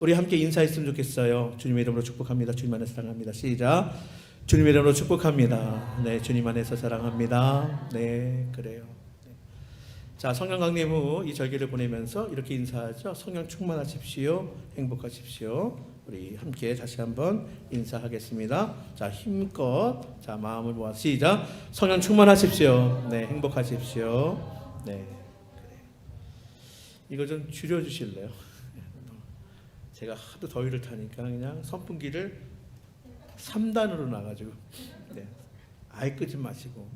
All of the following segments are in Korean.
우리 함께 인사했으면 좋겠어요. 주님의 이름으로 축복합니다. 주님 안에서 사랑합니다. 시작. 주님의 이름으로 축복합니다. 네, 주님 안에서 사랑합니다. 네, 그래요. 네. 자, 성령 강림 후 이 절기를 보내면서 이렇게 인사하죠. 성령 충만하십시오. 행복하십시오. 우리 함께 다시 한번 인사하겠습니다. 자, 힘껏 자 마음을 모아 시작. 성령 충만하십시오. 네, 행복하십시오. 네, 그래요. 이거 좀 줄여주실래요? 제가 하도 더위를 타니까 그냥 선풍기를 3단으로 놔가지고 네, 아예 끄지 마시고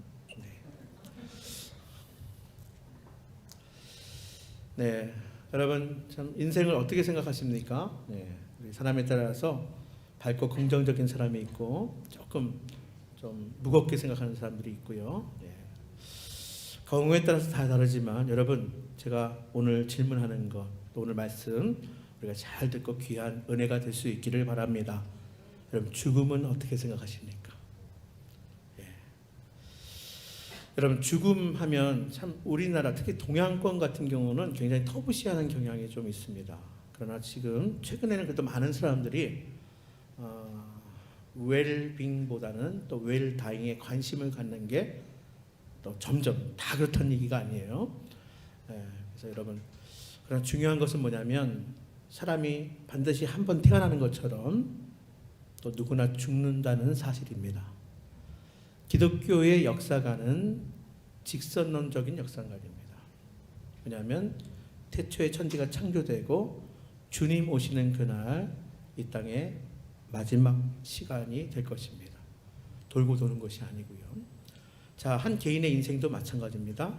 네, 여러분 참 인생을 어떻게 생각하십니까? 네, 우리 사람에 따라서 밝고 긍정적인 사람이 있고 조금 좀 무겁게 생각하는 사람들이 있고요. 네. 경우에 따라서 다 다르지만 여러분 제가 오늘 질문하는 것 또 오늘 말씀 우리가 잘 듣고 귀한 은혜가 될 수 있기를 바랍니다. 여러분 죽음은 어떻게 생각하십니까? 예. 여러분 죽음하면 참 우리나라 특히 동양권 같은 경우는 굉장히 터부시하는 경향이 좀 있습니다. 그러나 지금 최근에는 그래도 많은 사람들이 웰빙보다는 또 웰다잉에 관심을 갖는 게 또 점점 다 그렇다는 얘기가 아니에요. 예. 그래서 여러분 그러나 중요한 것은 뭐냐면 사람이 반드시 한 번 태어나는 것처럼 또 누구나 죽는다는 사실입니다. 기독교의 역사관은 직선론적인 역사관입니다. 왜냐하면 태초에 천지가 창조되고 주님 오시는 그날 이 땅에 마지막 시간이 될 것입니다. 돌고 도는 것이 아니고요. 자, 한 개인의 인생도 마찬가지입니다.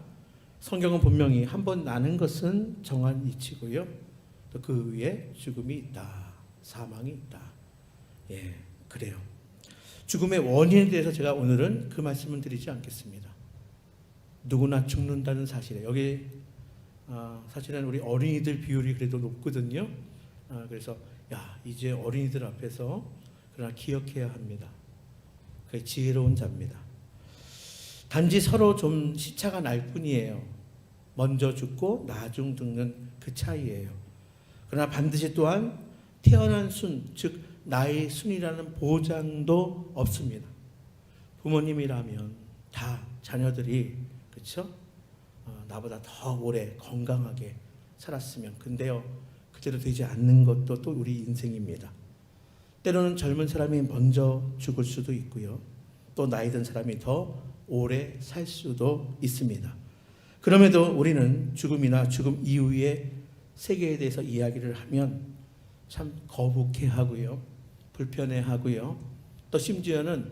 성경은 분명히 한 번 나는 것은 정한 이치고요. 또 그 위에 죽음이 있다. 사망이 있다. 예, 그래요. 죽음의 원인에 대해서 제가 오늘은 그 말씀을 드리지 않겠습니다. 누구나 죽는다는 사실이에요. 여기 사실은 우리 어린이들 비율이 그래도 높거든요. 그래서 야 이제 어린이들 앞에서 그러나 기억해야 합니다. 그게 지혜로운 자입니다. 단지 서로 좀 시차가 날 뿐이에요. 먼저 죽고 나중 죽는 그 차이예요. 그러나 반드시 또한 태어난 순, 즉 나의 순이라는 보장도 없습니다. 부모님이라면 다 자녀들이 그렇죠? 나보다 더 오래 건강하게 살았으면 근데요 그대로 되지 않는 것도 또 우리 인생입니다. 때로는 젊은 사람이 먼저 죽을 수도 있고요. 또 나이 든 사람이 더 오래 살 수도 있습니다. 그럼에도 우리는 죽음이나 죽음 이후의 세계에 대해서 이야기를 하면 참 거북해하고요. 불편해하고요. 또 심지어는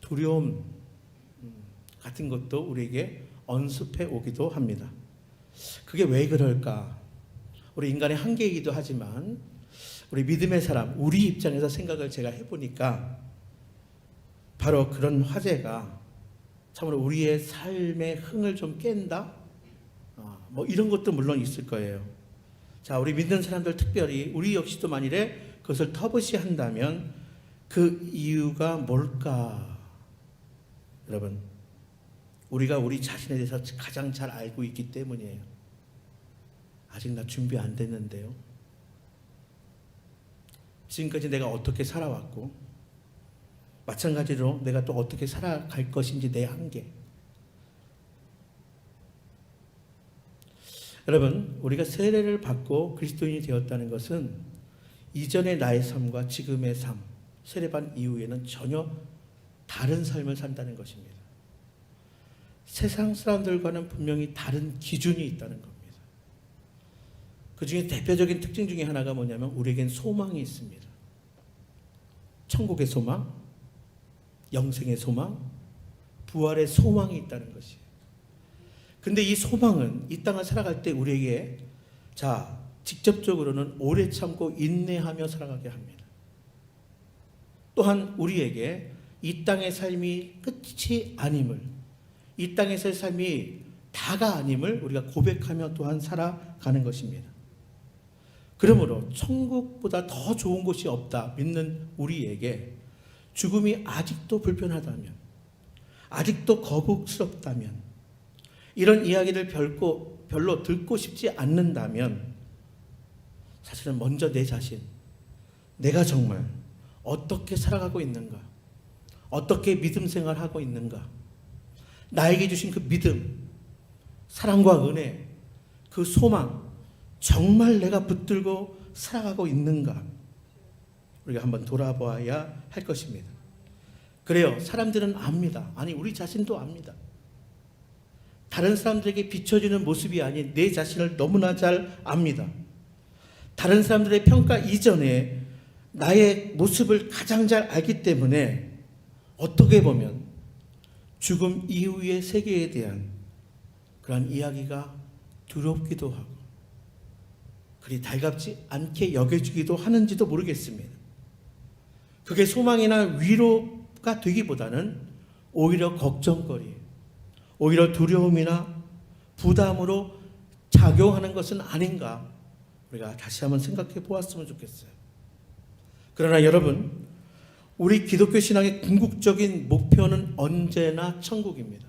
두려움 같은 것도 우리에게 언습해 오기도 합니다. 그게 왜 그럴까? 우리 인간의 한계이기도 하지만 우리 믿음의 사람, 우리 입장에서 생각을 제가 해보니까 바로 그런 화제가 참으로 우리의 삶의 흥을 좀 깬다? 뭐 이런 것도 물론 있을 거예요. 자, 우리 믿는 사람들 특별히 우리 역시도 만일에 그것을 터부시한다면 그 이유가 뭘까? 여러분, 우리가 우리 자신에 대해서 가장 잘 알고 있기 때문이에요. 아직 나 준비 안 됐는데요. 지금까지 내가 어떻게 살아왔고 마찬가지로 내가 또 어떻게 살아갈 것인지 내 한계. 여러분, 우리가 세례를 받고 그리스도인이 되었다는 것은 이전의 나의 삶과 지금의 삶, 세례받은 이후에는 전혀 다른 삶을 산다는 것입니다. 세상 사람들과는 분명히 다른 기준이 있다는 겁니다. 그 중에 대표적인 특징 중에 하나가 뭐냐면 우리에겐 소망이 있습니다. 천국의 소망, 영생의 소망, 부활의 소망이 있다는 것이에요. 근데 이 소망은 이 땅을 살아갈 때 우리에게 자 직접적으로는 오래 참고 인내하며 살아가게 합니다. 또한 우리에게 이 땅의 삶이 끝이 아님을, 이 땅에서의 삶이 다가 아님을 우리가 고백하며 또한 살아가는 것입니다. 그러므로 천국보다 더 좋은 곳이 없다 믿는 우리에게 죽음이 아직도 불편하다면, 아직도 거북스럽다면, 이런 이야기를 별로 듣고 싶지 않는다면 사실은 먼저 내 자신, 내가 정말 어떻게 살아가고 있는가, 어떻게 믿음 생활하고 있는가, 나에게 주신 그 믿음, 사랑과 은혜, 그 소망, 정말 내가 붙들고 살아가고 있는가, 우리가 한번 돌아봐야 할 것입니다. 그래요. 사람들은 압니다. 아니, 우리 자신도 압니다. 다른 사람들에게 비춰지는 모습이 아닌 내 자신을 너무나 잘 압니다. 다른 사람들의 평가 이전에 나의 모습을 가장 잘 알기 때문에 어떻게 보면 죽음 이후의 세계에 대한 그런 이야기가 두렵기도 하고 그리 달갑지 않게 여겨지기도 하는지도 모르겠습니다. 그게 소망이나 위로가 되기보다는 오히려 걱정거리, 오히려 두려움이나 부담으로 작용하는 것은 아닌가, 우리가 다시 한번 생각해 보았으면 좋겠어요. 그러나 여러분, 우리 기독교 신앙의 궁극적인 목표는 언제나 천국입니다.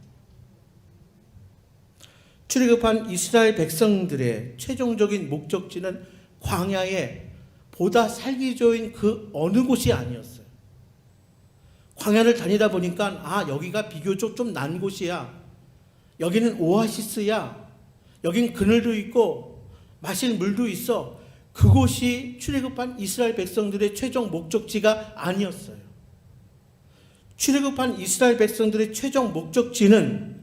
출애굽한 이스라엘 백성들의 최종적인 목적지는 광야에 보다 살기 좋은 그 어느 곳이 아니었어요. 광야를 다니다 보니까 여기가 비교적 좀 난 곳이야. 여기는 오아시스야. 여긴 그늘도 있고 마실 물도 있어. 그곳이 출애굽한 이스라엘 백성들의 최종 목적지가 아니었어요. 출애굽한 이스라엘 백성들의 최종 목적지는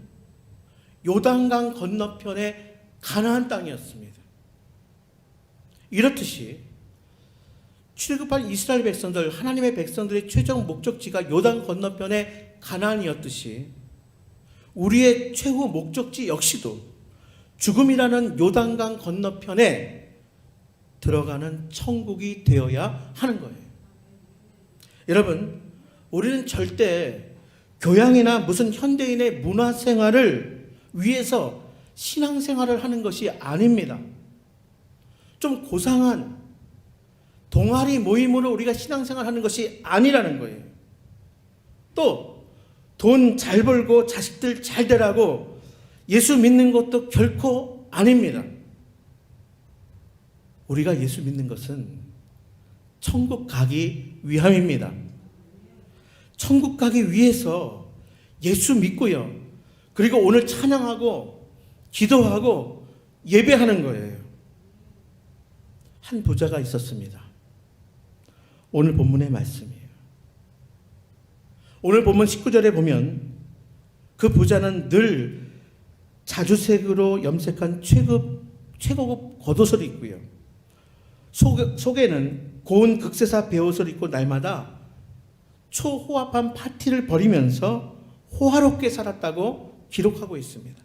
요단강 건너편의 가나안 땅이었습니다. 이렇듯이 출애굽한 이스라엘 백성들, 하나님의 백성들의 최종 목적지가 요단 건너편의 가나안이었듯이 우리의 최후 목적지 역시도 죽음이라는 요단강 건너편에 들어가는 천국이 되어야 하는 거예요. 여러분, 우리는 절대 교양이나 무슨 현대인의 문화생활을 위해서 신앙생활을 하는 것이 아닙니다. 좀 고상한 동아리 모임으로 우리가 신앙생활하는 것이 아니라는 거예요. 또 돈 잘 벌고 자식들 잘 되라고 예수 믿는 것도 결코 아닙니다. 우리가 예수 믿는 것은 천국 가기 위함입니다. 천국 가기 위해서 예수 믿고요. 그리고 오늘 찬양하고 기도하고 예배하는 거예요. 한 부자가 있었습니다. 오늘 본문의 말씀이에요. 오늘 본문 19절에 보면 그 부자는 늘 자주색으로 염색한 최고급 겉옷을 입고요. 속에는 고운 극세사 베옷을 입고 날마다 초호화판 파티를 벌이면서 호화롭게 살았다고 기록하고 있습니다.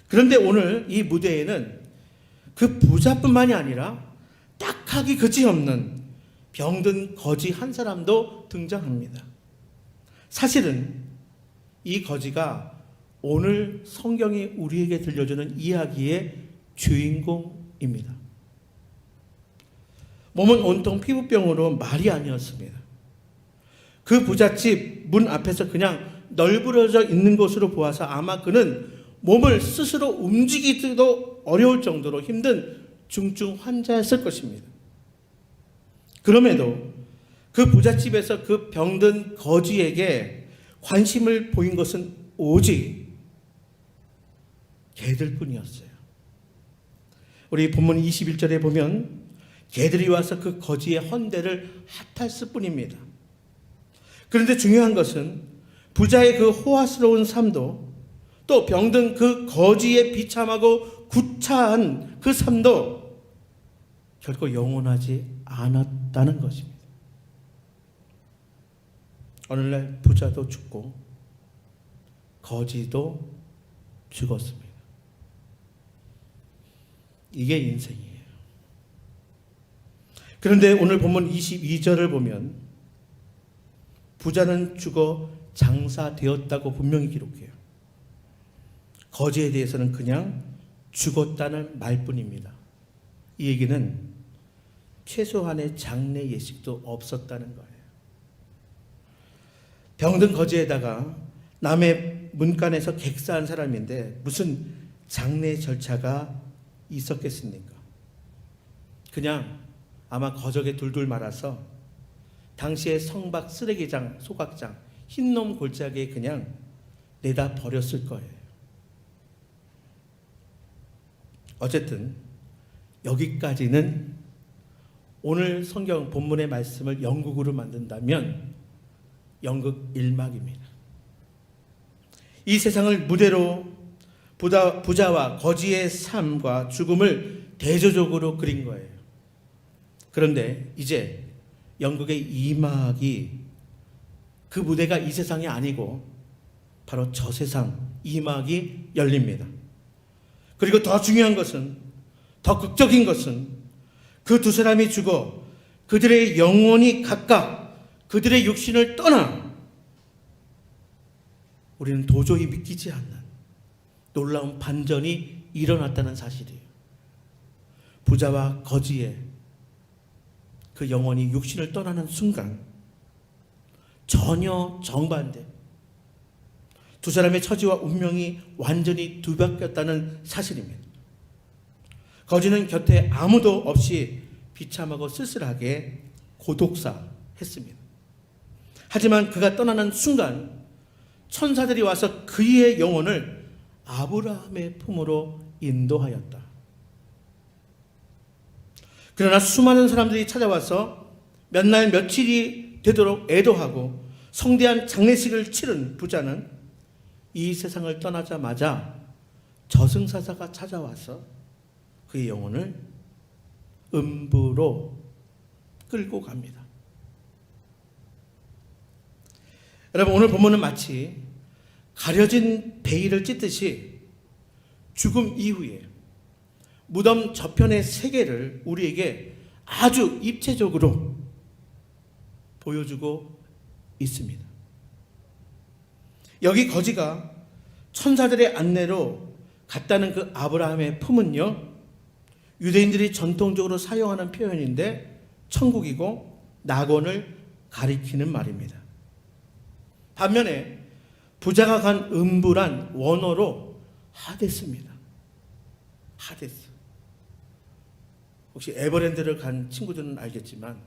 그런데 오늘 이 무대에는 그 부자뿐만이 아니라 딱하기 그지없는 병든 거지 한 사람도 등장합니다. 사실은 이 거지가 오늘 성경이 우리에게 들려주는 이야기의 주인공입니다. 몸은 온통 피부병으로 말이 아니었습니다. 그 부잣집 문 앞에서 그냥 널브러져 있는 것으로 보아서 아마 그는 몸을 스스로 움직이기도 어려울 정도로 힘든 중증 환자였을 것입니다. 그럼에도 그 부잣집에서 그 병든 거지에게 관심을 보인 것은 오직 개들뿐이었어요. 우리 본문 21절에 보면 개들이 와서 그 거지의 헌대를 핫했을 뿐입니다. 그런데 중요한 것은 부자의 그 호화스러운 삶도 또 병든 그 거지의 비참하고 구차한 그 삶도 결코 영원하지 않았다는 것입니다. 오늘날 부자도 죽고 거지도 죽었습니다. 이게 인생이에요. 그런데 오늘 본문 22절을 보면 부자는 죽어 장사되었다고 분명히 기록해요. 거지에 대해서는 그냥 죽었다는 말뿐입니다. 이 얘기는 최소한의 장례 예식도 없었다는 거예요. 병든 거지에다가 남의 문간에서 객사한 사람인데 무슨 장례 절차가 있었겠습니까? 그냥 아마 거적에 둘둘 말아서 당시의 성박 쓰레기장, 소각장, 흰놈 골짜기에 그냥 내다 버렸을 거예요. 어쨌든 여기까지는 오늘 성경 본문의 말씀을 연극으로 만든다면 연극 1막입니다. 이 세상을 무대로 부자와 거지의 삶과 죽음을 대조적으로 그린 거예요. 그런데 이제 연극의 2막이 그 무대가 이 세상이 아니고 바로 저 세상 2막이 열립니다. 그리고 더 중요한 것은, 더 극적인 것은 그 두 사람이 죽어 그들의 영혼이 각각 그들의 육신을 떠나 우리는 도저히 믿기지 않는 놀라운 반전이 일어났다는 사실이에요. 부자와 거지의 그 영혼이 육신을 떠나는 순간 전혀 정반대, 두 사람의 처지와 운명이 완전히 뒤바뀌었다는 사실입니다. 거지는 곁에 아무도 없이 비참하고 쓸쓸하게 고독사했습니다. 하지만 그가 떠나는 순간 천사들이 와서 그의 영혼을 아브라함의 품으로 인도하였다. 그러나 수많은 사람들이 찾아와서 몇 날 며칠이 되도록 애도하고 성대한 장례식을 치른 부자는 이 세상을 떠나자마자 저승사자가 찾아와서 그의 영혼을 음부로 끌고 갑니다. 여러분, 오늘 본문은 마치 가려진 베일을 찢듯이 죽음 이후에 무덤 저편의 세계를 우리에게 아주 입체적으로 보여주고 있습니다. 여기 거지가 천사들의 안내로 갔다는 그 아브라함의 품은요, 유대인들이 전통적으로 사용하는 표현인데 천국이고 낙원을 가리키는 말입니다. 반면에 부자가 간 음부란 원어로 하데스입니다. 하데스. 혹시 에버랜드를 간 친구들은 알겠지만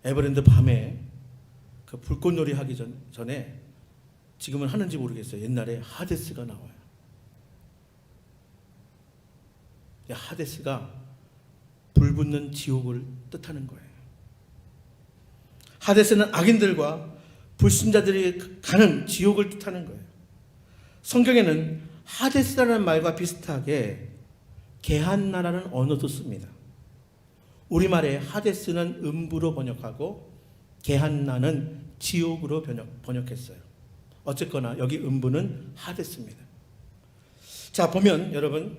에버랜드 밤에 그 불꽃놀이 하기 전에, 지금은 하는지 모르겠어요, 옛날에 하데스가 나와요. 하데스가 불붙는 지옥을 뜻하는 거예요. 하데스는 악인들과 불신자들이 가는 지옥을 뜻하는 거예요. 성경에는 하데스라는 말과 비슷하게 게한나라는 언어도 씁니다. 우리말에 하데스는 음부로 번역하고 게한나는 지옥으로 번역했어요. 어쨌거나 여기 음부는 하데스입니다. 자, 보면 여러분,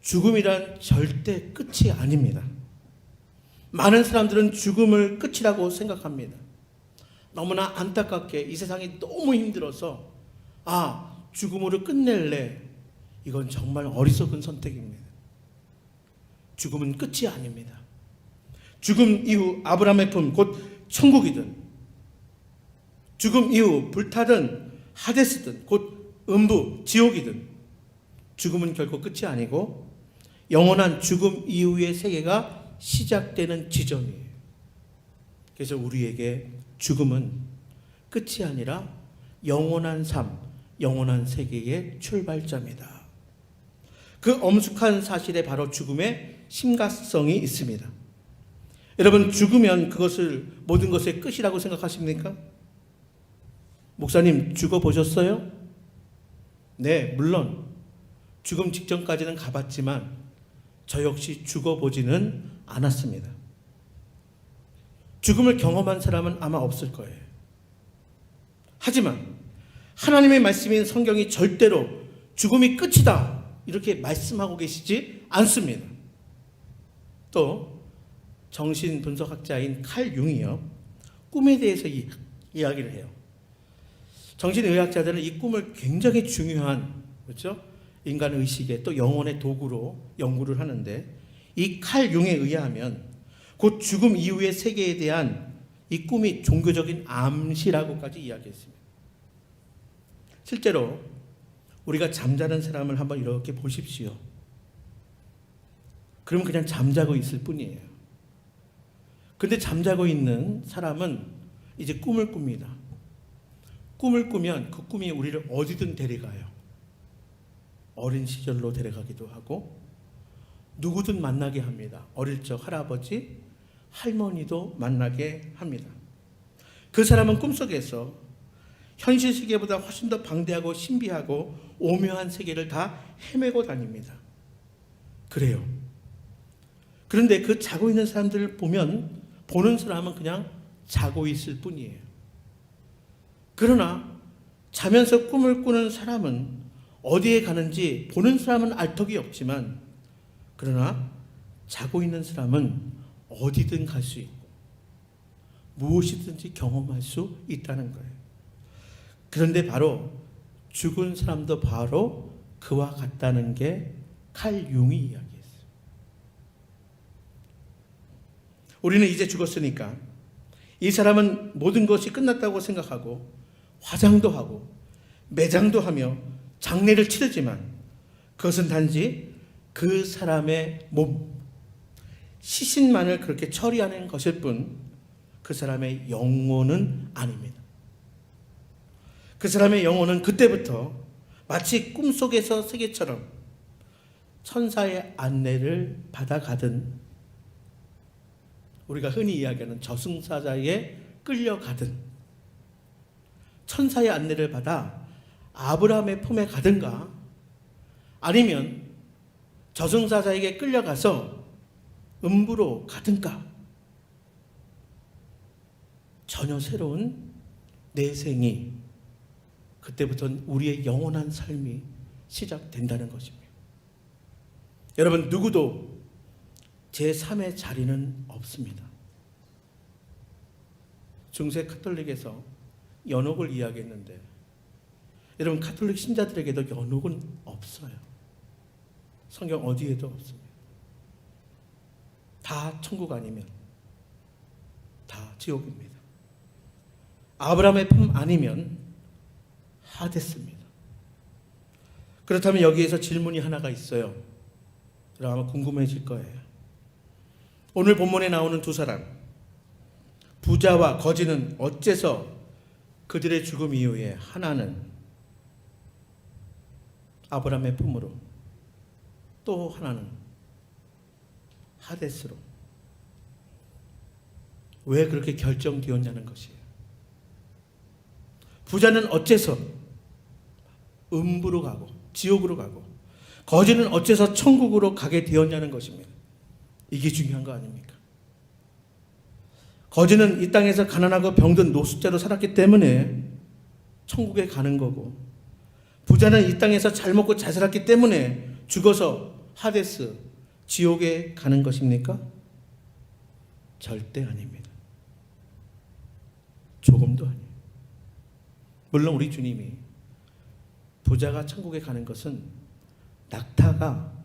죽음이란 절대 끝이 아닙니다. 많은 사람들은 죽음을 끝이라고 생각합니다. 너무나 안타깝게 이 세상이 너무 힘들어서 죽음으로 끝낼래. 이건 정말 어리석은 선택입니다. 죽음은 끝이 아닙니다. 죽음 이후 아브라함의 품, 곧 천국이든, 죽음 이후 불타든 하데스든, 곧 음부, 지옥이든, 죽음은 결코 끝이 아니고 영원한 죽음 이후의 세계가 시작되는 지점이에요. 그래서 우리에게 죽음은 끝이 아니라 영원한 삶, 영원한 세계의 출발점이다. 그 엄숙한 사실에 바로 죽음의 심각성이 있습니다. 여러분, 죽으면 그것을 모든 것의 끝이라고 생각하십니까? 목사님, 죽어보셨어요? 네, 물론 죽음 직전까지는 가봤지만 저 역시 죽어보지는 않았습니다. 죽음을 경험한 사람은 아마 없을 거예요. 하지만 하나님의 말씀인 성경이 절대로 죽음이 끝이다 이렇게 말씀하고 계시지 않습니다. 또 정신분석학자인 칼 융이요, 꿈에 대해서 이야기를 해요. 정신의학자들은 이 꿈을 굉장히 중요한, 그렇죠? 인간 의식의 또 영혼의 도구로 연구를 하는데, 이 칼 융에 의하면 곧 죽음 이후의 세계에 대한 이 꿈이 종교적인 암시라고까지 이야기했습니다. 실제로 우리가 잠자는 사람을 한번 이렇게 보십시오. 그러면 그냥 잠자고 있을 뿐이에요. 근데 잠자고 있는 사람은 이제 꿈을 꿉니다. 꿈을 꾸면 그 꿈이 우리를 어디든 데려가요. 어린 시절로 데려가기도 하고 누구든 만나게 합니다. 어릴 적 할아버지, 할머니도 만나게 합니다. 그 사람은 꿈속에서 현실 세계보다 훨씬 더 방대하고 신비하고 오묘한 세계를 다 헤매고 다닙니다. 그래요. 그런데 그 자고 있는 사람들을 보면 보는 사람은 그냥 자고 있을 뿐이에요. 그러나 자면서 꿈을 꾸는 사람은 어디에 가는지 보는 사람은 알 턱이 없지만 그러나 자고 있는 사람은 어디든 갈 수 있고 무엇이든지 경험할 수 있다는 거예요. 그런데 바로 죽은 사람도 바로 그와 같다는 게 칼 융이 이야기했어요. 우리는 이제 죽었으니까 이 사람은 모든 것이 끝났다고 생각하고 화장도 하고 매장도 하며 장례를 치르지만 그것은 단지 그 사람의 몸, 시신만을 그렇게 처리하는 것일 뿐 그 사람의 영혼은 아닙니다. 그 사람의 영혼은 그때부터 마치 꿈속에서 세계처럼 천사의 안내를 받아가든 우리가 흔히 이야기하는 저승사자에 끌려가든 천사의 안내를 받아 아브라함의 품에 가든가 아니면 저승사자에게 끌려가서 음부로 가든가 전혀 새로운 내생이 그때부터는 우리의 영원한 삶이 시작된다는 것입니다. 여러분 누구도 제3의 자리는 없습니다. 중세 카톨릭에서 연옥을 이야기했는데 여러분 카톨릭 신자들에게도 연옥은 없어요. 성경 어디에도 없습니다. 다 천국 아니면 다 지옥입니다. 아브라함의 품 아니면 하데스입니다. 그렇다면 여기에서 질문이 하나가 있어요. 여러분 아마 궁금해질 거예요. 오늘 본문에 나오는 두 사람 부자와 거지는 어째서 그들의 죽음 이후에 하나는 아브라함의 품으로 또 하나는 하데스로 왜 그렇게 결정되었냐는 것이에요. 부자는 어째서 음부로 가고 지옥으로 가고 거지는 어째서 천국으로 가게 되었냐는 것입니다. 이게 중요한 거 아닙니까? 거지는 이 땅에서 가난하고 병든 노숙자로 살았기 때문에 천국에 가는 거고 부자는 이 땅에서 잘 먹고 잘 살았기 때문에 죽어서 하데스, 지옥에 가는 것입니까? 절대 아닙니다. 조금도 아니에요. 물론 우리 주님이 부자가 천국에 가는 것은 낙타가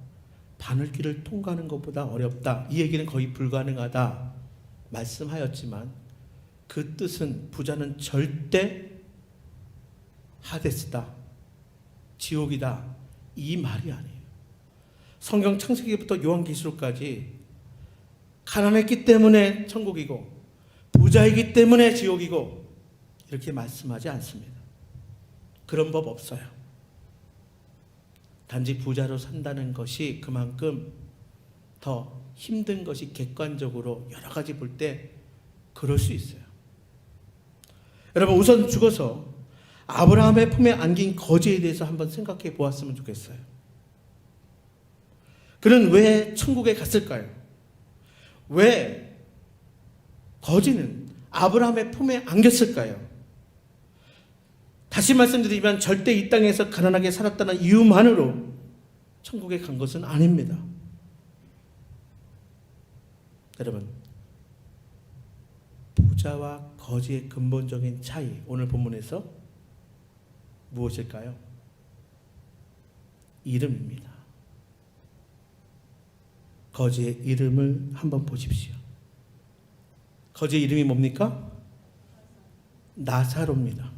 바늘길을 통과하는 것보다 어렵다. 이 얘기는 거의 불가능하다 말씀하였지만 그 뜻은 부자는 절대 하데스다, 지옥이다 이 말이 아니에요. 성경 창세기부터 요한계시록까지 가난했기 때문에 천국이고 부자이기 때문에 지옥이고 이렇게 말씀하지 않습니다. 그런 법 없어요. 단지 부자로 산다는 것이 그만큼 더 힘든 것이 객관적으로 여러 가지 볼 때 그럴 수 있어요. 여러분 우선 죽어서 아브라함의 품에 안긴 거지에 대해서 한번 생각해 보았으면 좋겠어요. 그는 왜 천국에 갔을까요? 왜 거지는 아브라함의 품에 안겼을까요? 다시 말씀드리지만 절대 이 땅에서 가난하게 살았다는 이유만으로 천국에 간 것은 아닙니다. 여러분 부자와 거지의 근본적인 차이 오늘 본문에서 무엇일까요? 이름입니다. 거지의 이름을 한번 보십시오. 거지의 이름이 뭡니까? 나사로입니다.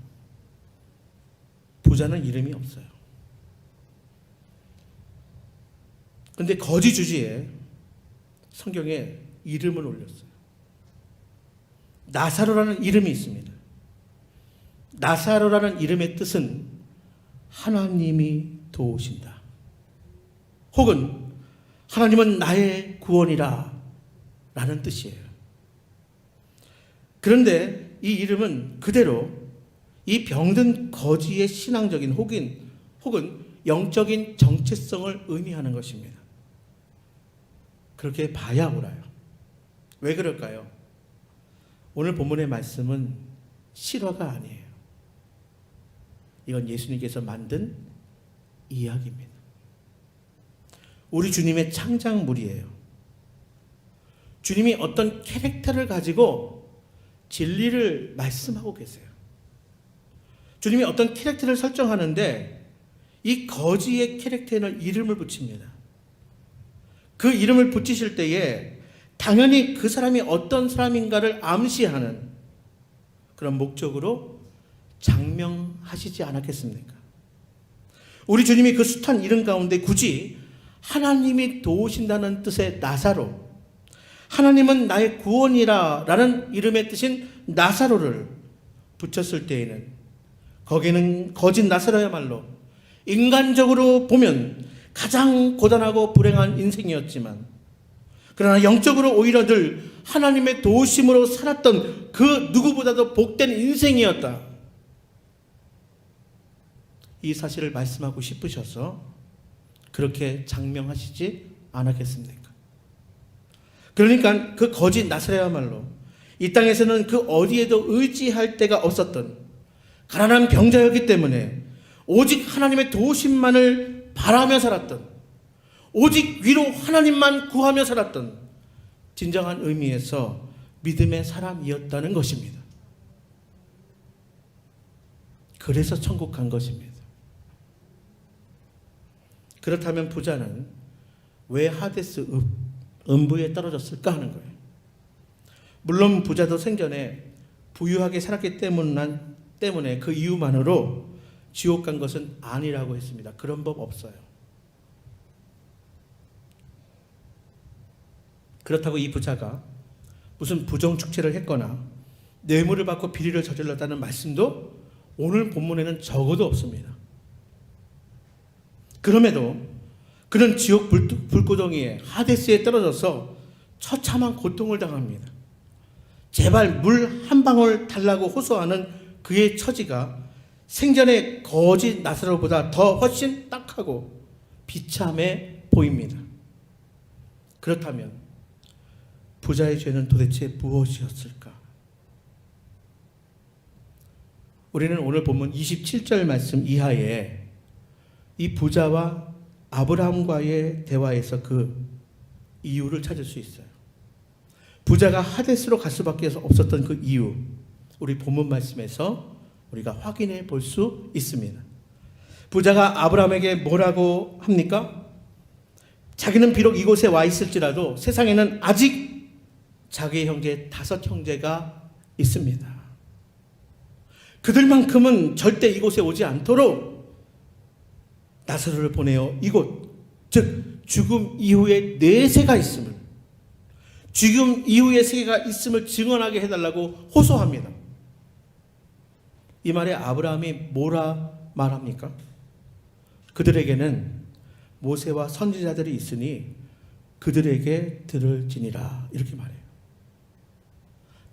부자는 이름이 없어요. 그런데 거지 주지에 성경에 이름을 올렸어요. 나사로라는 이름이 있습니다. 나사로라는 이름의 뜻은 하나님이 도우신다. 혹은 하나님은 나의 구원이라 라는 뜻이에요. 그런데 이 이름은 그대로 이 병든 거지의 신앙적인 혹은 영적인 정체성을 의미하는 것입니다. 그렇게 봐야 옳아요. 왜 그럴까요? 오늘 본문의 말씀은 실화가 아니에요. 이건 예수님께서 만든 이야기입니다. 우리 주님의 창작물이에요. 주님이 어떤 캐릭터를 가지고 진리를 말씀하고 계세요. 주님이 어떤 캐릭터를 설정하는데 이 거지의 캐릭터에는 이름을 붙입니다. 그 이름을 붙이실 때에 당연히 그 사람이 어떤 사람인가를 암시하는 그런 목적으로 장명하시지 않았겠습니까? 우리 주님이 그 숱한 이름 가운데 굳이 하나님이 도우신다는 뜻의 나사로, 하나님은 나의 구원이라 라는 이름의 뜻인 나사로를 붙였을 때에는 거기는 거짓 나사로야말로 인간적으로 보면 가장 고단하고 불행한 인생이었지만, 그러나 영적으로 오히려 늘 하나님의 도우심으로 살았던 그 누구보다도 복된 인생이었다. 이 사실을 말씀하고 싶으셔서 그렇게 장명하시지 않았겠습니까? 그러니까 그 거짓 나사로야말로 이 땅에서는 그 어디에도 의지할 데가 없었던 가난한 병자였기 때문에 오직 하나님의 도우심만을 바라며 살았던, 오직 위로 하나님만 구하며 살았던 진정한 의미에서 믿음의 사람이었다는 것입니다. 그래서 천국 간 것입니다. 그렇다면 부자는 왜 하데스 음부에 떨어졌을까 하는 거예요. 물론 부자도 생전에 부유하게 살았기 때문에 그 이유만으로 지옥 간 것은 아니라고 했습니다. 그런 법 없어요. 그렇다고 이 부자가 무슨 부정축제를 했거나 뇌물을 받고 비리를 저질렀다는 말씀도 오늘 본문에는 적어도 없습니다. 그럼에도 그는 지옥 불구덩이에 하데스에 떨어져서 처참한 고통을 당합니다. 제발 물 한 방울 달라고 호소하는 그의 처지가 생전의 거짓 나사로보다 더 훨씬 딱하고 비참해 보입니다. 그렇다면 부자의 죄는 도대체 무엇이었을까? 우리는 오늘 본문 27절 말씀 이하에 이 부자와 아브라함과의 대화에서 그 이유를 찾을 수 있어요. 부자가 하데스로 갈 수밖에 없었던 그 이유, 우리 본문 말씀에서 우리가 확인해 볼 수 있습니다. 부자가 아브라함에게 뭐라고 합니까? 자기는 비록 이곳에 와 있을지라도 세상에는 아직 자기의 형제 5형제가 있습니다. 그들만큼은 절대 이곳에 오지 않도록 나사로를 보내어 이곳, 즉 죽음 이후에 내세가 있음을, 죽음 이후에 세계가 있음을 증언하게 해달라고 호소합니다. 이 말에 아브라함이 뭐라 말합니까? 그들에게는 모세와 선지자들이 있으니 그들에게 들을지니라, 이렇게 말해요.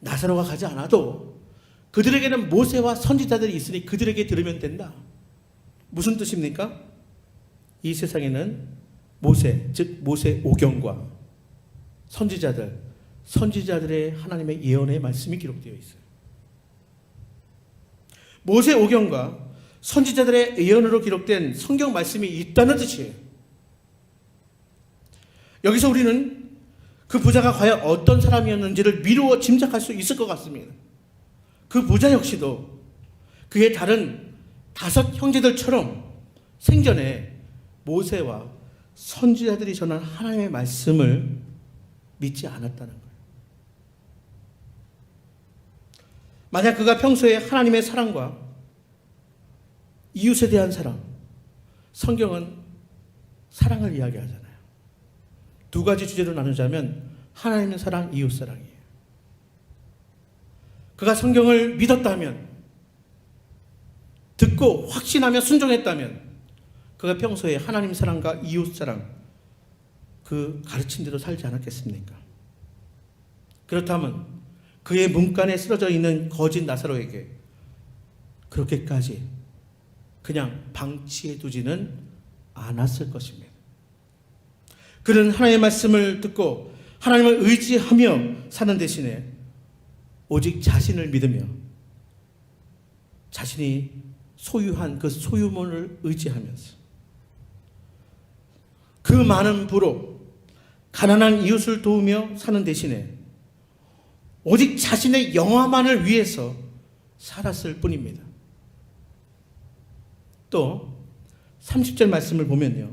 나사로가 가지 않아도 그들에게는 모세와 선지자들이 있으니 그들에게 들으면 된다. 무슨 뜻입니까? 이 세상에는 모세, 즉 모세 오경과 선지자들의 하나님의 예언의 말씀이 기록되어 있어요. 모세 오경과 선지자들의 예언으로 기록된 성경 말씀이 있다는 뜻이에요. 여기서 우리는 그 부자가 과연 어떤 사람이었는지를 미루어 짐작할 수 있을 것 같습니다. 그 부자 역시도 그의 다른 5 형제들처럼 생전에 모세와 선지자들이 전한 하나님의 말씀을 믿지 않았다는 거예요. 만약 그가 평소에 하나님의 사랑과 이웃에 대한 사랑, 성경은 사랑을 이야기하잖아요. 2가지 주제로 나누자면 하나님의 사랑, 이웃 사랑이에요. 그가 성경을 믿었다면, 듣고 확신하며 순종했다면, 그가 평소에 하나님 사랑과 이웃 사랑, 그 가르친 대로 살지 않았겠습니까? 그렇다면 그의 문간에 쓰러져 있는 거짓 나사로에게 그렇게까지 그냥 방치해 두지는 않았을 것입니다. 그는 하나님의 말씀을 듣고 하나님을 의지하며 사는 대신에 오직 자신을 믿으며 자신이 소유한 그 소유물을 의지하면서 그 많은 부로 가난한 이웃을 도우며 사는 대신에 오직 자신의 영화만을 위해서 살았을 뿐입니다. 또 30절 말씀을 보면요,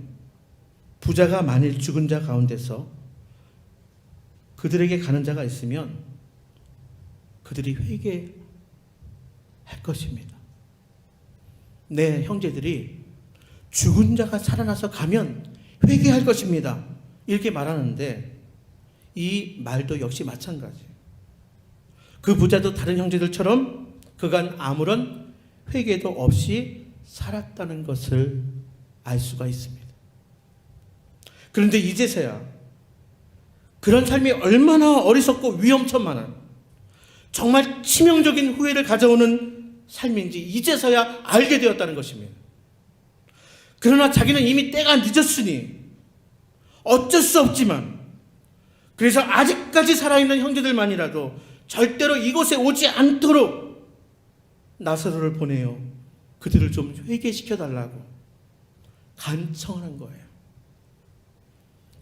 부자가 만일 죽은 자 가운데서 그들에게 가는 자가 있으면 그들이 회개할 것입니다. 내 형제들이 죽은 자가 살아나서 가면 회개할 것입니다. 이렇게 말하는데 이 말도 역시 마찬가지예요. 그 부자도 다른 형제들처럼 그간 아무런 회개도 없이 살았다는 것을 알 수가 있습니다. 그런데 이제서야 그런 삶이 얼마나 어리석고 위험천만한 정말 치명적인 후회를 가져오는 삶인지 이제서야 알게 되었다는 것입니다. 그러나 자기는 이미 때가 늦었으니 어쩔 수 없지만, 그래서 아직까지 살아있는 형제들만이라도 절대로 이곳에 오지 않도록 나사로를 보내어 그들을 좀 회개시켜달라고 간청하는 거예요.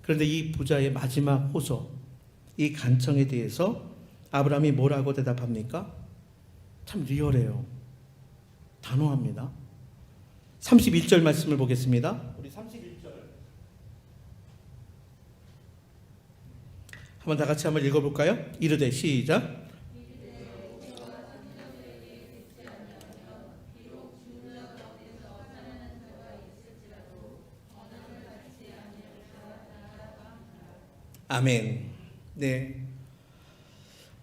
그런데 이 부자의 마지막 호소, 이 간청에 대해서 아브라함이 뭐라고 대답합니까? 참 리얼해요. 단호합니다. 31절 말씀을 보겠습니다. 우리 31절 한번 다 같이 한번 읽어볼까요? 이르되 시작. 아멘. 네.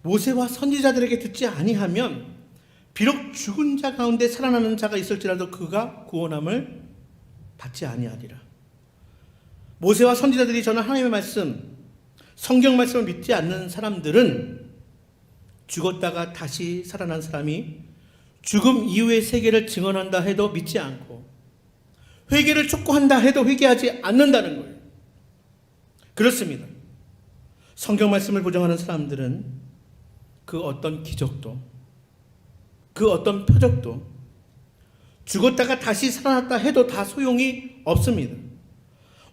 모세와 선지자들에게 듣지 아니하면 비록 죽은 자 가운데 살아나는 자가 있을지라도 그가 구원함을 받지 아니하리라. 모세와 선지자들이 전한 하나님의 말씀, 성경 말씀을 믿지 않는 사람들은 죽었다가 다시 살아난 사람이 죽음 이후의 세계를 증언한다 해도 믿지 않고 회개를 촉구한다 해도 회개하지 않는다는 거예요. 그렇습니다. 성경 말씀을 부정하는 사람들은 그 어떤 기적도 그 어떤 표적도 죽었다가 다시 살아났다 해도 다 소용이 없습니다.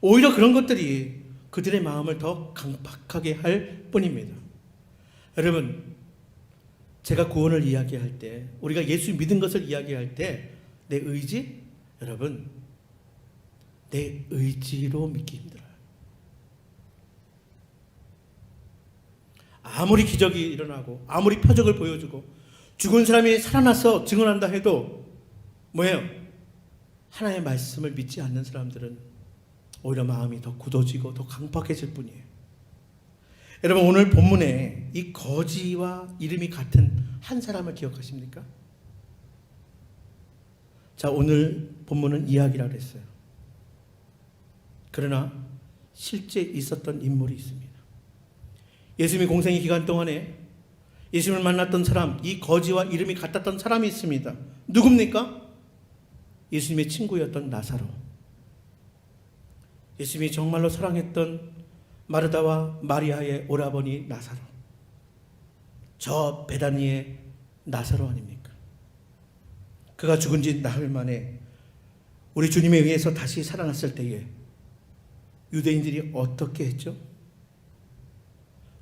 오히려 그런 것들이 그들의 마음을 더 강팍하게 할 뿐입니다. 여러분, 제가 구원을 이야기할 때, 우리가 예수 믿은 것을 이야기할 때 내 의지? 여러분, 내 의지로 믿기 힘들어요. 아무리 기적이 일어나고 아무리 표적을 보여주고 죽은 사람이 살아나서 증언한다 해도 뭐예요? 하나님의 말씀을 믿지 않는 사람들은 오히려 마음이 더 굳어지고 더 강팍해질 뿐이에요. 여러분, 오늘 본문에 이 거지와 이름이 같은 한 사람을 기억하십니까? 자, 오늘 본문은 이야기라고 했어요. 그러나 실제 있었던 인물이 있습니다. 예수님이 공생의 기간 동안에 예수님을 만났던 사람, 이 거지와 이름이 같았던 사람이 있습니다. 누굽니까? 예수님의 친구였던 나사로. 예수님이 정말로 사랑했던 마르다와 마리아의 오라버니 나사로. 저 베다니의 나사로 아닙니까? 그가 죽은 지 나흘 만에 우리 주님에 의해서 다시 살아났을 때에 유대인들이 어떻게 했죠?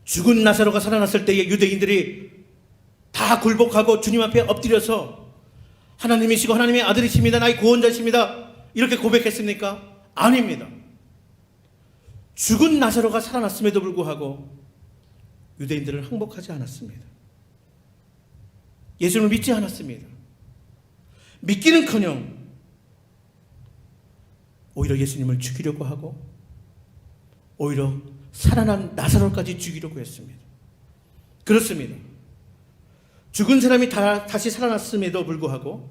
죽은 나사로가 살아났을 때에 유대인들이 다 굴복하고 주님 앞에 엎드려서 하나님이시고 하나님의 아들이십니다, 나의 구원자십니다, 이렇게 고백했습니까? 아닙니다. 죽은 나사로가 살아났음에도 불구하고 유대인들은 항복하지 않았습니다. 예수님을 믿지 않았습니다. 믿기는커녕 오히려 예수님을 죽이려고 하고 오히려 살아난 나사로까지 죽이려고 했습니다. 그렇습니다. 죽은 사람이 다시 살아났음에도 불구하고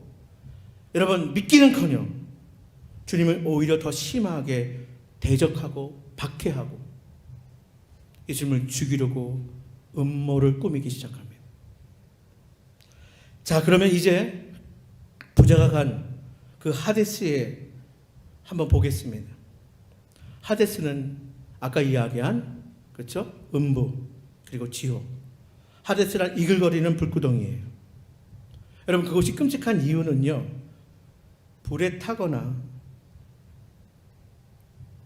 여러분 믿기는커녕 주님을 오히려 더 심하게 대적하고 박해하고 예수님을 죽이려고 음모를 꾸미기 시작합니다. 자, 그러면 이제 부자가 간 그 하데스에 한번 보겠습니다. 하데스는 아까 이야기한 그렇죠? 음부 그리고 지옥. 하데스란 이글거리는 불구덩이에요. 여러분 그것이 끔찍한 이유는요, 불에 타거나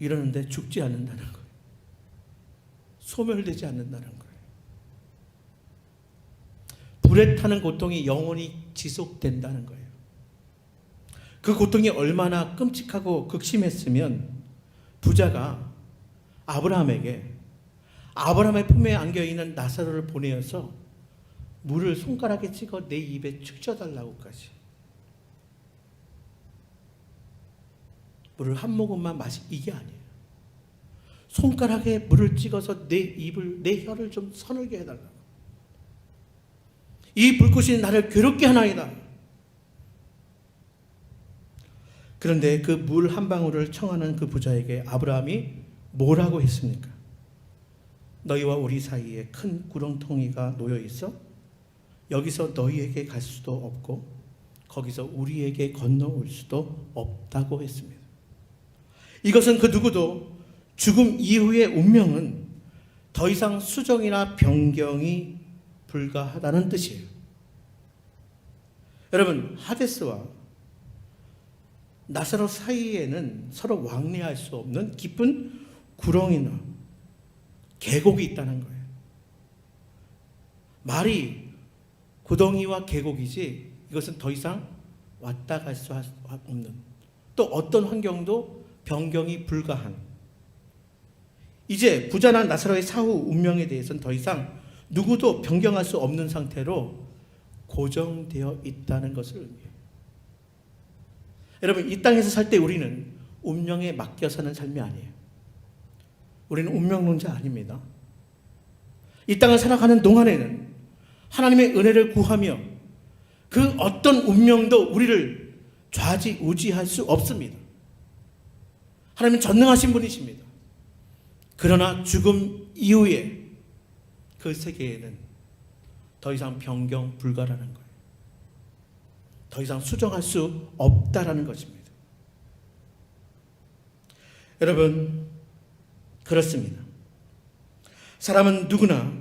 이러는데 죽지 않는다는 거예요. 소멸되지 않는다는 거예요. 불에 타는 고통이 영원히 지속된다는 거예요. 그 고통이 얼마나 끔찍하고 극심했으면 부자가 아브라함의 품에 안겨있는 나사로를 보내어서 물을 손가락에 찍어 내 입에 축쳐달라고까지. 물을 한 모금만 이게 아니에요. 손가락에 물을 찍어서 내 혀를 좀 서늘게 해달라고. 이 불꽃이 나를 괴롭게 하나이다. 그런데 그 물 한 방울을 청하는 그 부자에게 아브라함이 뭐라고 했습니까? 너희와 우리 사이에 큰 구렁텅이가 놓여 있어 여기서 너희에게 갈 수도 없고 거기서 우리에게 건너올 수도 없다고 했습니다. 이것은 그 누구도 죽음 이후의 운명은 더 이상 수정이나 변경이 불가하다는 뜻이에요. 여러분, 하데스와 나사로 사이에는 서로 왕래할 수 없는 깊은 구렁이나 계곡이 있다는 거예요. 말이 구덩이와 계곡이지 이것은 더 이상 왔다 갈 수 없는, 또 어떤 환경도 변경이 불가한, 이제 부자나 나사로의 사후 운명에 대해서는 더 이상 누구도 변경할 수 없는 상태로 고정되어 있다는 것을 의미해요. 여러분, 이 땅에서 살 때 우리는 운명에 맡겨 사는 삶이 아니에요. 우리는 운명론자 아닙니다. 이 땅을 살아가는 동안에는 하나님의 은혜를 구하며 그 어떤 운명도 우리를 좌지우지할 수 없습니다. 하나님은 전능하신 분이십니다. 그러나 죽음 이후에 그 세계에는 더 이상 변경 불가라는 거예요. 더 이상 수정할 수 없다라는 것입니다. 여러분, 그렇습니다. 사람은 누구나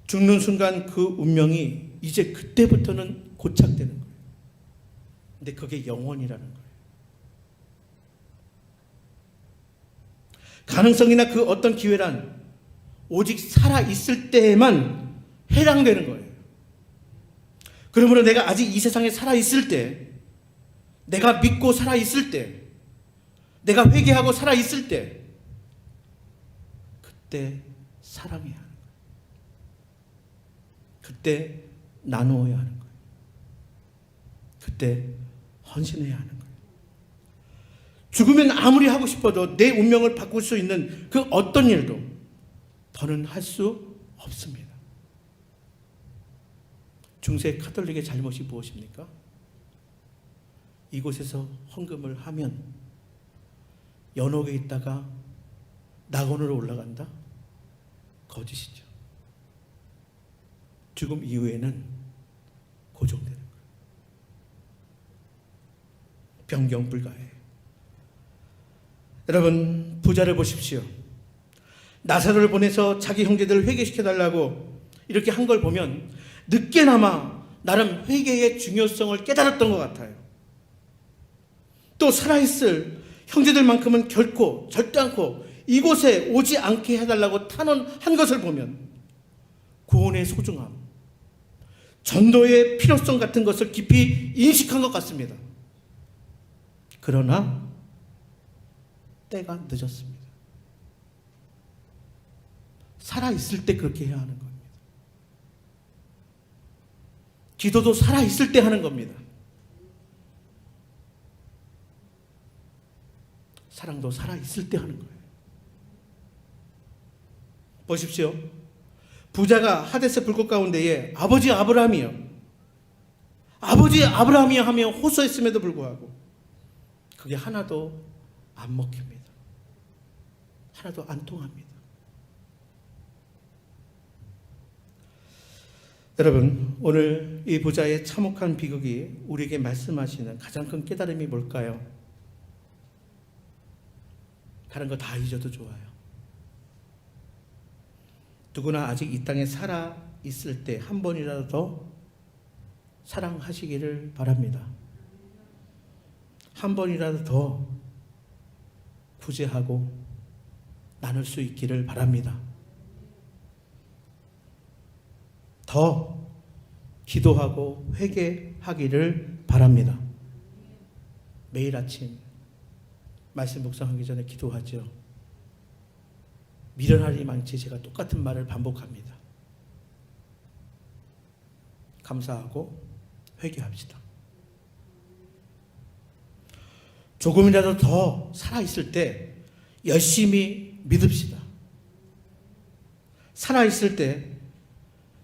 죽는 순간 그 운명이 이제 그때부터는 고착되는 거예요. 근데 그게 영원이라는 거예요. 가능성이나 그 어떤 기회란 오직 살아있을 때에만 해당되는 거예요. 그러므로 내가 아직 이 세상에 살아있을 때, 내가 믿고 살아있을 때, 내가 회개하고 살아있을 때, 그때 사랑해야 하는 거예요. 그때 나누어야 하는 거예요. 그때 헌신해야 하는 거예요. 죽으면 아무리 하고 싶어도 내 운명을 바꿀 수 있는 그 어떤 일도 더는 할 수 없습니다. 중세 카톨릭의 잘못이 무엇입니까? 이곳에서 헌금을 하면 연옥에 있다가 낙원으로 올라간다? 거짓이죠. 죽음 이후에는 고정되는 거예요. 변경 불가해요. 여러분, 부자를 보십시오. 나사로를 보내서 자기 형제들을 회개시켜달라고 이렇게 한 걸 보면 늦게나마 나름 회개의 중요성을 깨달았던 것 같아요. 또 살아있을 형제들만큼은 결코 절대 않고 이곳에 오지 않게 해달라고 탄원한 것을 보면 구원의 소중함, 전도의 필요성 같은 것을 깊이 인식한 것 같습니다. 그러나 때가 늦었습니다. 살아있을 때 그렇게 해야 하는 겁니다. 기도도 살아있을 때 하는 겁니다. 사랑도 살아있을 때 하는 거예요. 보십시오. 부자가 하데스 불꽃 가운데에 아버지 아브라함이요 하며 호소했음에도 불구하고 그게 하나도 안 먹힙니다. 하나도 안 통합니다. 여러분, 오늘 이 부자의 참혹한 비극이 우리에게 말씀하시는 가장 큰 깨달음이 뭘까요? 다른 거 다 잊어도 좋아요. 누구나 아직 이 땅에 살아 있을 때 한 번이라도 더 사랑하시기를 바랍니다. 한 번이라도 더 구제하고 나눌 수 있기를 바랍니다. 더 기도하고 회개하기를 바랍니다. 매일 아침 말씀 묵상하기 전에 기도하죠. 미련하리 망치 제가 똑같은 말을 반복합니다. 감사하고 회개합시다. 조금이라도 더 살아있을 때 열심히 믿읍시다. 살아있을 때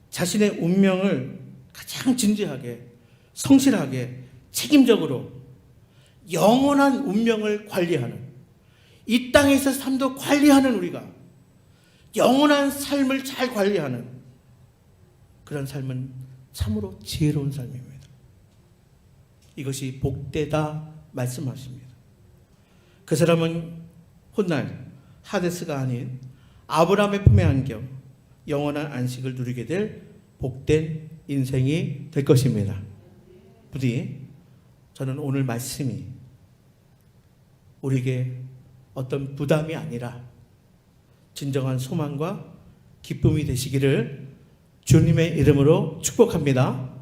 자신의 운명을 가장 진지하게, 성실하게, 책임적으로 영원한 운명을 관리하는, 이 땅에서 삶도 관리하는 우리가 영원한 삶을 잘 관리하는 그런 삶은 참으로 지혜로운 삶입니다. 이것이 복되다 말씀하십니다. 그 사람은 훗날 하데스가 아닌 아브라함의 품에 안겨 영원한 안식을 누리게 될 복된 인생이 될 것입니다. 부디 저는 오늘 말씀이 우리에게 어떤 부담이 아니라 진정한 소망과 기쁨이 되시기를 주님의 이름으로 축복합니다.